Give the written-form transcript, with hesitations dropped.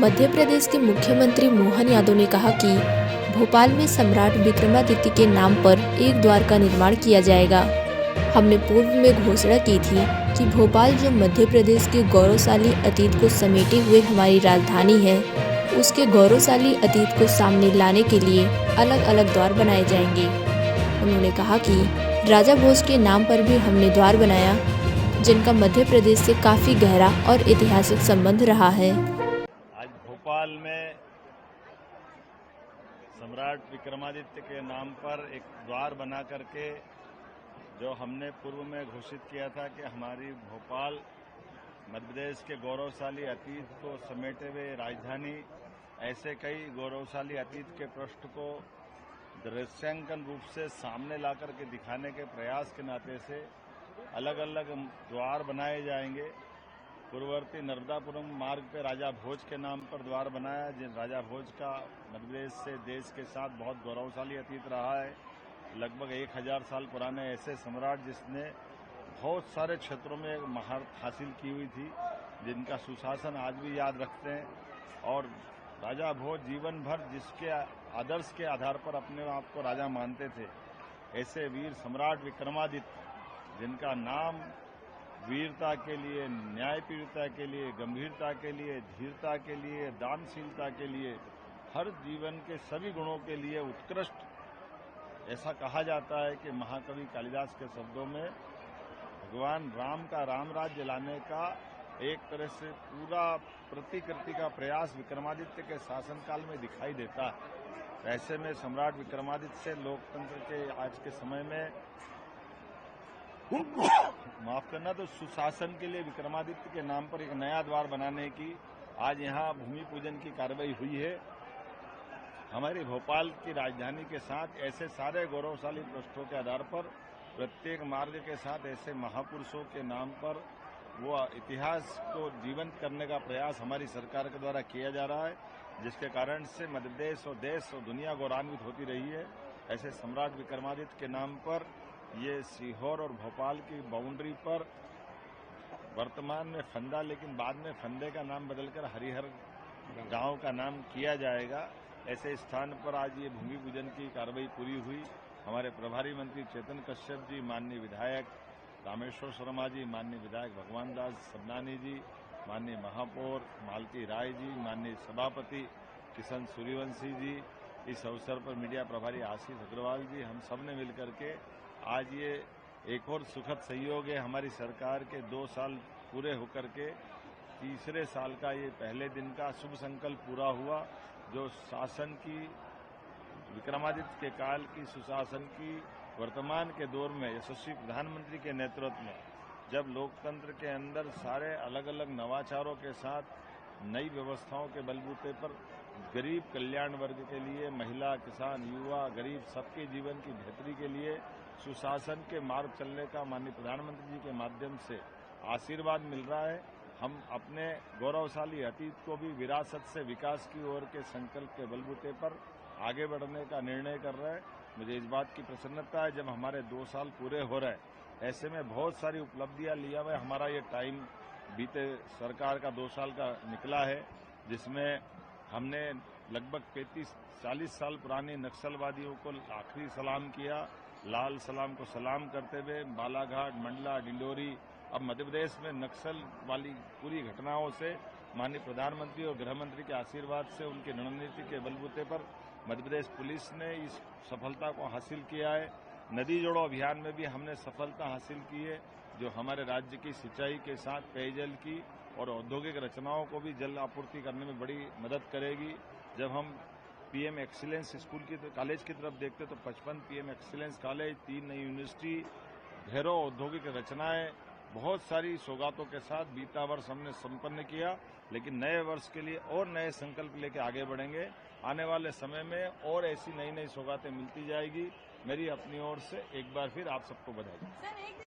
मध्य प्रदेश के मुख्यमंत्री मोहन यादव ने कहा कि भोपाल में सम्राट विक्रमादित्य के नाम पर एक द्वार का निर्माण किया जाएगा। हमने पूर्व में घोषणा की थी कि भोपाल जो मध्य प्रदेश के गौरवशाली अतीत को समेटे हुए हमारी राजधानी है, उसके गौरवशाली अतीत को सामने लाने के लिए अलग अलग द्वार बनाए जाएंगे। उन्होंने कहा कि राजा भोज के नाम पर भी हमने द्वार बनाया, जिनका मध्य प्रदेश से काफी गहरा और ऐतिहासिक संबंध रहा है। आज भोपाल में सम्राट विक्रमादित्य के नाम पर एक द्वार बना करके जो हमने पूर्व में घोषित किया था कि हमारी भोपाल मध्य प्रदेश के गौरवशाली अतीत को समेटे हुए राजधानी, ऐसे कई गौरवशाली अतीत के पृष्ठ को दृश्यांकन रूप से सामने ला करके दिखाने के प्रयास के नाते से अलग अलग द्वार बनाए जाएंगे। पूर्ववर्ती नर्मदापुरम मार्ग पे राजा भोज के नाम पर द्वार बनाया, जिन राजा भोज का मध्य प्रदेश से देश के साथ बहुत गौरवशाली अतीत रहा है। लगभग 1000 साल पुराने ऐसे सम्राट जिसने बहुत सारे क्षेत्रों में महारत हासिल की हुई थी, जिनका सुशासन आज भी याद रखते हैं। और राजा भोज जीवन भर जिसके आदर्श के आधार पर अपने आप को राजा मानते थे, ऐसे वीर सम्राट विक्रमादित्य, जिनका नाम वीरता के लिए, न्यायप्रियता के लिए, गंभीरता के लिए, धीरता के लिए, दानशीलता के लिए, हर जीवन के सभी गुणों के लिए उत्कृष्ट, ऐसा कहा जाता है कि महाकवि कालिदास के शब्दों में भगवान राम का राम राज्य लाने का एक तरह से पूरा प्रतिकृति का प्रयास विक्रमादित्य के शासनकाल में दिखाई देता है। ऐसे में सम्राट विक्रमादित्य से लोकतंत्र के आज के समय में माफ करना, तो सुशासन के लिए विक्रमादित्य के नाम पर एक नया द्वार बनाने की आज यहां भूमि पूजन की कार्रवाई हुई है। हमारी भोपाल की राजधानी के साथ ऐसे सारे गौरवशाली पृष्ठों के आधार पर प्रत्येक मार्ग के साथ ऐसे महापुरुषों के नाम पर वो इतिहास को जीवंत करने का प्रयास हमारी सरकार के द्वारा किया जा रहा है, जिसके कारण से मध्य प्रदेश और देश और दुनिया गौरवान्वित होती रही है। ऐसे सम्राट विक्रमादित्य के नाम पर ये सीहोर और भोपाल की बाउंड्री पर वर्तमान में फंदा, लेकिन बाद में फंदे का नाम बदलकर हरिहर गांव का नाम किया जाएगा। ऐसे स्थान पर आज ये भूमि पूजन की कार्रवाई पूरी हुई। हमारे प्रभारी मंत्री चेतन कश्यप जी, माननीय विधायक रामेश्वर शर्मा जी, माननीय विधायक भगवान दास सबनानी जी, माननीय महापौर मालती राय जी, माननीय सभापति किशन सूर्यवंशी जी, इस अवसर पर मीडिया प्रभारी आशीष अग्रवाल जी, हम सब ने मिलकर के आज ये एक और सुखद सहयोग है। हमारी सरकार के 2 साल पूरे होकर के तीसरे साल का ये पहले दिन का शुभ संकल्प पूरा हुआ, जो शासन की विक्रमादित्य के काल की सुशासन की वर्तमान के दौर में यशस्वी प्रधानमंत्री के नेतृत्व में, जब लोकतंत्र के अंदर सारे अलग अलग नवाचारों के साथ नई व्यवस्थाओं के बलबूते पर गरीब कल्याण वर्ग के लिए, महिला, किसान, युवा, गरीब सबके जीवन की बेहतरी के लिए सुशासन के मार्ग चलने का माननीय प्रधानमंत्री जी के माध्यम से आशीर्वाद मिल रहा है। हम अपने गौरवशाली अतीत को भी विरासत से विकास की ओर के संकल्प के बलबूते पर आगे बढ़ने का निर्णय कर रहे हैं। मुझे इस बात की प्रसन्नता है, जब हमारे 2 साल पूरे हो रहे हैं, ऐसे में बहुत सारी उपलब्धियां लिया हुआ हमारा ये टाइम बीते सरकार का 2 साल का निकला है, जिसमें हमने लगभग 35-40 साल पुरानी नक्सलवादियों को आखिरी सलाम किया। लाल सलाम को सलाम करते हुए बालाघाट, मंडला, डिंडोरी, अब मध्य प्रदेश में नक्सल वाली पूरी घटनाओं से माननीय प्रधानमंत्री और गृह मंत्री के आशीर्वाद से, उनकी रणनीति के बलबूते पर मध्य प्रदेश पुलिस ने इस सफलता को हासिल किया है। नदी जोड़ो अभियान में भी हमने सफलता हासिल की है, जो हमारे राज्य की सिंचाई के साथ पेयजल की और औद्योगिक रचनाओं को भी जल आपूर्ति करने में बड़ी मदद करेगी। जब हम पीएम एक्सीलेंस स्कूल की कॉलेज की तरफ देखते तो 55 पीएम एक्सीलेंस कॉलेज, 3 नई यूनिवर्सिटी, ढेरों औद्योगिक रचनाएं, बहुत सारी सौगातों के साथ बीता वर्ष हमने संपन्न किया। लेकिन नए वर्ष के लिए और नए संकल्प लेकर आगे बढ़ेंगे। आने वाले समय में और ऐसी नई नई सौगातें मिलती जाएगी। मेरी अपनी ओर से एक बार फिर आप सबको बधाई।